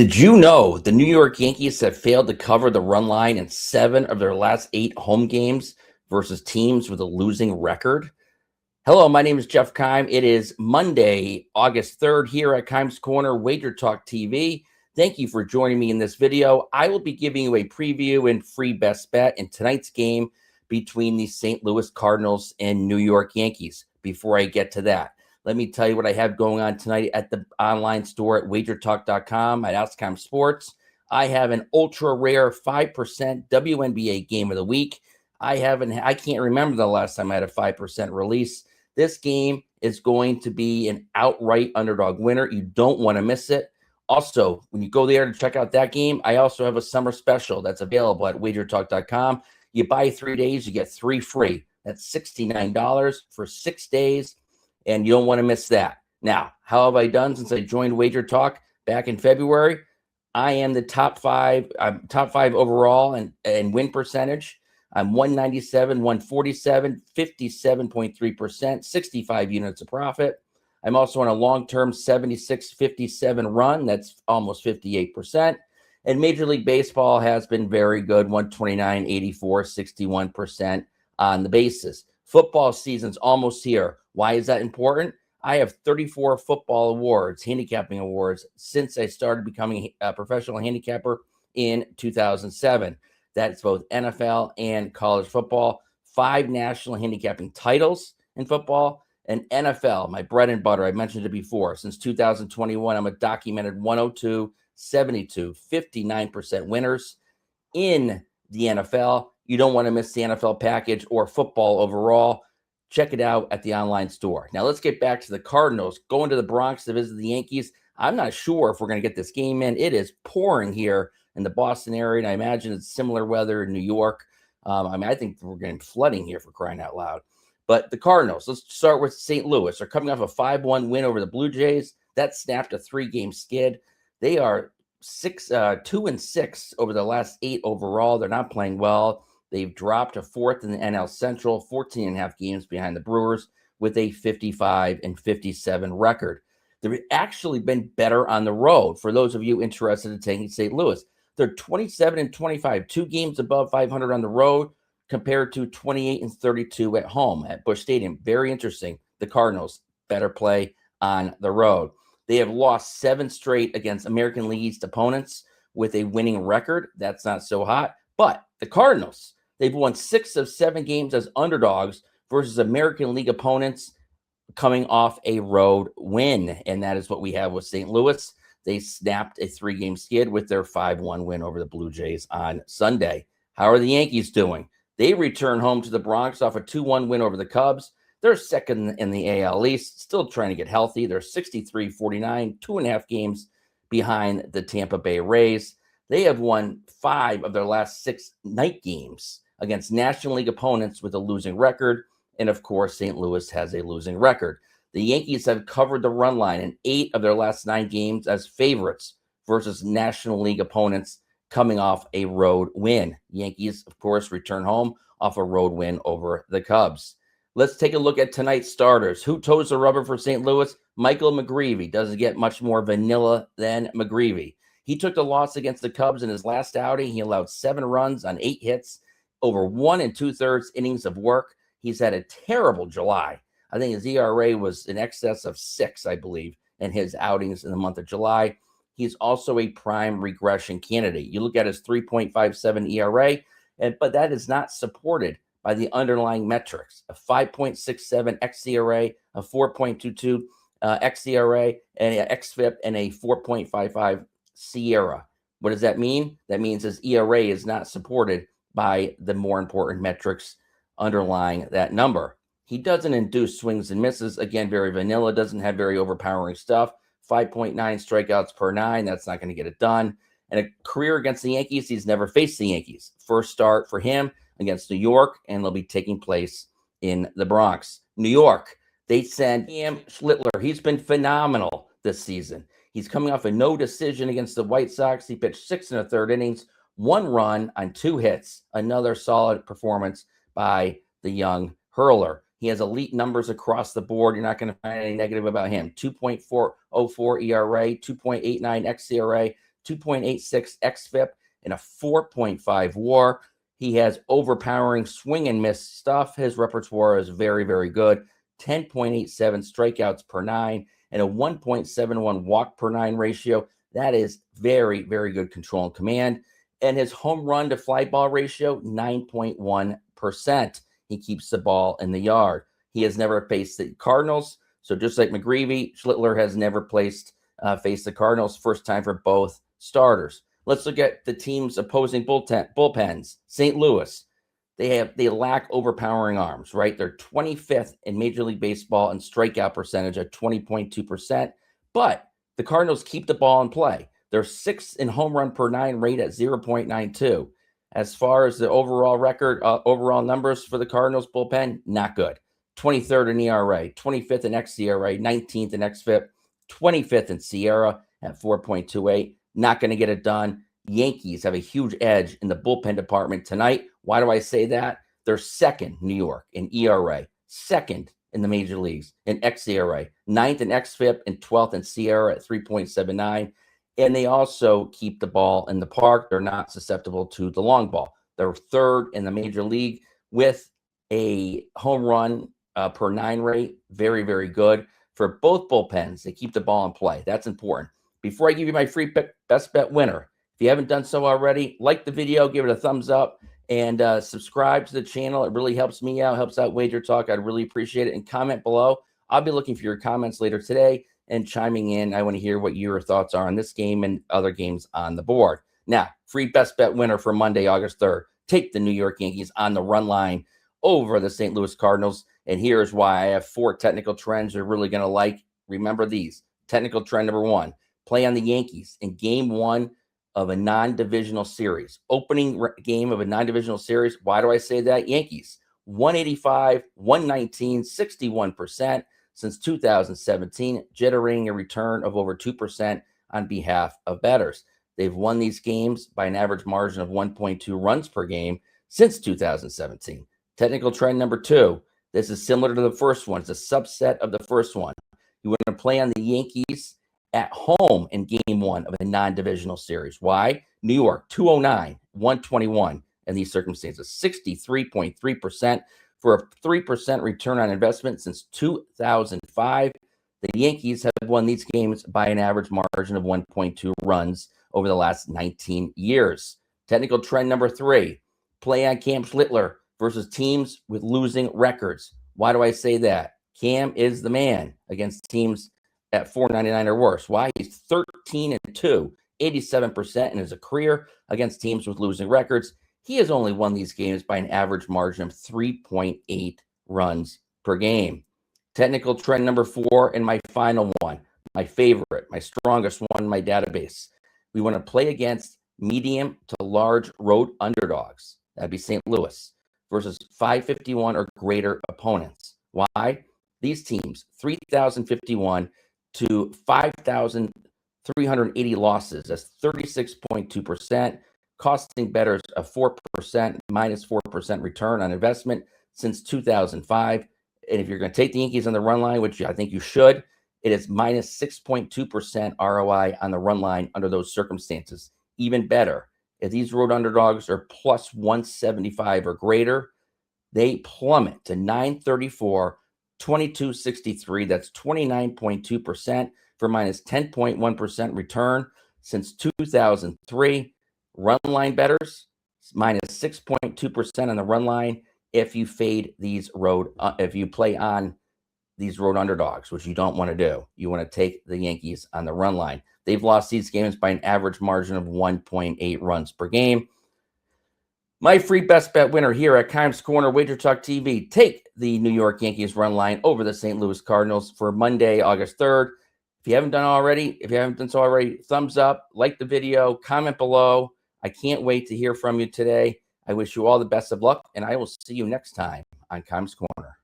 Did you know the New York Yankees have failed to cover the run line in 7 of their last 8 home games versus teams with a losing record? Hello, my name is Jeff Keim. It is Monday, August 3rd here at Keim's Corner, Wager Talk TV. Thank you for joining me in this video. I will be giving you a preview and free best bet in tonight's game between the St. Louis Cardinals and New York Yankees. Before I get to that, let me tell you what I have going on tonight at the online store at wagertalk.com at Keim Sports. I have an ultra rare 5% WNBA game of the week. I can't remember the last time I had a 5% release. This game is going to be an outright underdog winner. You don't want to miss it. Also, when you go there to check out that game, I also have a summer special that's available at wagertalk.com. You buy 3 days, you get 3 free. That's $69 for 6 days, and you don't want to miss that. Now, how have I done since I joined Wager Talk back in February? I am the top five overall and win percentage. I'm 197, 147, 57.3%, 65 units of profit. I'm also on a long-term 76-57 run. That's almost 58%. And Major League Baseball has been very good, 129, 84, 61% on the basis. Football season's almost here. Why is that important? I have 34 football awards, handicapping awards, since I started becoming a professional handicapper in 2007. That's both NFL and college football. 5 national handicapping titles in football. And NFL, my bread and butter, I mentioned it before. Since 2021, I'm a documented 102, 72, 59% winners in the NFL. You don't want to miss the NFL package or football overall. Check it out at the online store. Now, let's get back to the Cardinals. Going to the Bronx to visit the Yankees. I'm not sure if we're going to get this game in. It is pouring here in the Boston area, and I imagine it's similar weather in New York. I think we're getting flooding here, for crying out loud. But the Cardinals, let's start with St. Louis. They're coming off a 5-1 win over the Blue Jays. That snapped a 3-game skid. They are 2-6 over the last 8 overall. They're not playing well. They've dropped to 4th in the NL Central, 14.5 games behind the Brewers with a 55-57 record. They've actually been better on the road. For those of you interested in taking St. Louis, they're 27-25, 2 games above 500 on the road compared to 28-32 at home at Busch Stadium. Very interesting. The Cardinals better play on the road. They have lost 7 straight against American League East opponents with a winning record. That's not so hot. But the Cardinals, they've won 6 of 7 games as underdogs versus American League opponents coming off a road win. And that is what we have with St. Louis. They snapped a 3-game skid with their 5-1 win over the Blue Jays on Sunday. How are the Yankees doing? They return home to the Bronx off a 2-1 win over the Cubs. They're second in the AL East, still trying to get healthy. They're 63-49, 2.5 games behind the Tampa Bay Rays. They have won 5 of their last 6 night games against National League opponents with a losing record. And of course, St. Louis has a losing record. The Yankees have covered the run line in 8 of their last 9 games as favorites versus National League opponents coming off a road win. Yankees, of course, return home off a road win over the Cubs. Let's take a look at tonight's starters. Who toes the rubber for St. Louis? Michael McGreevy. Doesn't get much more vanilla than McGreevy. He took the loss against the Cubs in his last outing. He allowed 7 runs on 8 hits, over 1 2/3 innings of work. He's had a terrible July. I think his ERA was in excess of 6, I believe, in his outings in the month of July. He's also a prime regression candidate. You look at his 3.57 ERA, but that is not supported by the underlying metrics: a 5.67 xERA, a 4.22 xERA, and an xFIP, and a 4.55 SIERA. What does that mean? That means his ERA is not supported by the more important metrics underlying that number. He doesn't induce swings and misses. Again, very vanilla, doesn't have very overpowering stuff. 5.9 strikeouts per 9. That's not going to get it done. And a career against the Yankees, he's never faced the Yankees. First start for him against New York, and they'll be taking place in the Bronx. New York, they send Ian Schlittler. He's been phenomenal this season. He's coming off a no decision against the White Sox. He pitched 6 1/3 innings, 1 run on 2 hits. Another solid performance by the young hurler. He has elite numbers across the board. You're not going to find any negative about him. 2.404 ERA, 2.89 xERA, 2.86 xFIP, and a 4.5 WAR. He has overpowering swing and miss stuff. His repertoire is very, very good. 10.87 strikeouts per 9 and a 1.71 walk per 9 ratio. That is very, very good control and command. And his home run to fly ball ratio, 9.1%. He keeps the ball in the yard. He has never faced the Cardinals. So just like McGreevy, Schlittler has never faced the Cardinals. First time for both starters. Let's look at the team's opposing bullpens. St. Louis, they lack overpowering arms, right? They're 25th in Major League Baseball in strikeout percentage at 20.2%. But the Cardinals keep the ball in play. They're 6th in home run per 9 rate at 0.92. As far as the overall record, overall numbers for the Cardinals bullpen, not good. 23rd in ERA, 25th in xERA, 19th in xFIP, 25th in SIERA at 4.28. Not going to get it done. Yankees have a huge edge in the bullpen department tonight. Why do I say that? They're second, New York, in ERA, second in the major leagues in xERA, 9th in xFIP, and 12th in SIERA at 3.79. And they also keep the ball in the park. They're not susceptible to the long ball. They're third in the major league with a home run per 9 rate. Very, very good for both bullpens. They keep the ball in play. That's important. Before I give you my free best bet winner, if you haven't done so already, like the video, give it a thumbs up, and subscribe to the channel. It really helps me out, helps out Wager Talk. I'd really appreciate it. And comment below. I'll be looking for your comments later today and chiming in. I want to hear what your thoughts are on this game and other games on the board. Now, free best bet winner for Monday, August 3rd. Take the New York Yankees on the run line over the St. Louis Cardinals. And here's why. I have 4 technical trends you're really going to like. Remember these. Technical trend number 1. Play on the Yankees in game 1 of a non-divisional series. Opening game of a non-divisional series. Why do I say that? Yankees, 185, 119, 61% since 2017, generating a return of over 2% on behalf of bettors. They've won these games by an average margin of 1.2 runs per game since 2017. Technical trend number 2. This is similar to the first one. It's a subset of the first one. You want to play on the Yankees at home in game 1 of a non-divisional series. Why? New York, 209, 121 in these circumstances, 63.3% for a 3% return on investment since 2005. The Yankees have won these games by an average margin of 1.2 runs over the last 19 years. Technical trend number 3, play on Cam Schlittler versus teams with losing records. Why do I say that? Cam is the man against teams at 499 or worse. Why? He's 13-2, 87% in his career against teams with losing records. He has only won these games by an average margin of 3.8 runs per game. Technical trend number 4, and my final one, my favorite, my strongest one in my database. We want to play against medium to large road underdogs. That'd be St. Louis versus 551 or greater opponents. Why? These teams, 3,051 to 5,380 losses. That's 36.2%, costing bettors a 4%, minus 4% return on investment since 2005. And if you're going to take the Yankees on the run line, which I think you should, it is minus 6.2% ROI on the run line under those circumstances. Even better, if these road underdogs are plus 175 or greater, they plummet to 934, 2263. That's 29.2% for minus 10.1% return since 2003. Run line bettors, minus 6.2% on the run line if you fade these if you play on these road underdogs, which you don't want to do. You want to take the Yankees on the run line. They've lost these games by an average margin of 1.8 runs per game. My free best bet winner here at Keim's Corner, Wager Talk TV. Take the New York Yankees run line over the St. Louis Cardinals for Monday, August 3rd. If you haven't done so already, thumbs up, like the video, comment below. I can't wait to hear from you today. I wish you all the best of luck, and I will see you next time on Keim's Corner.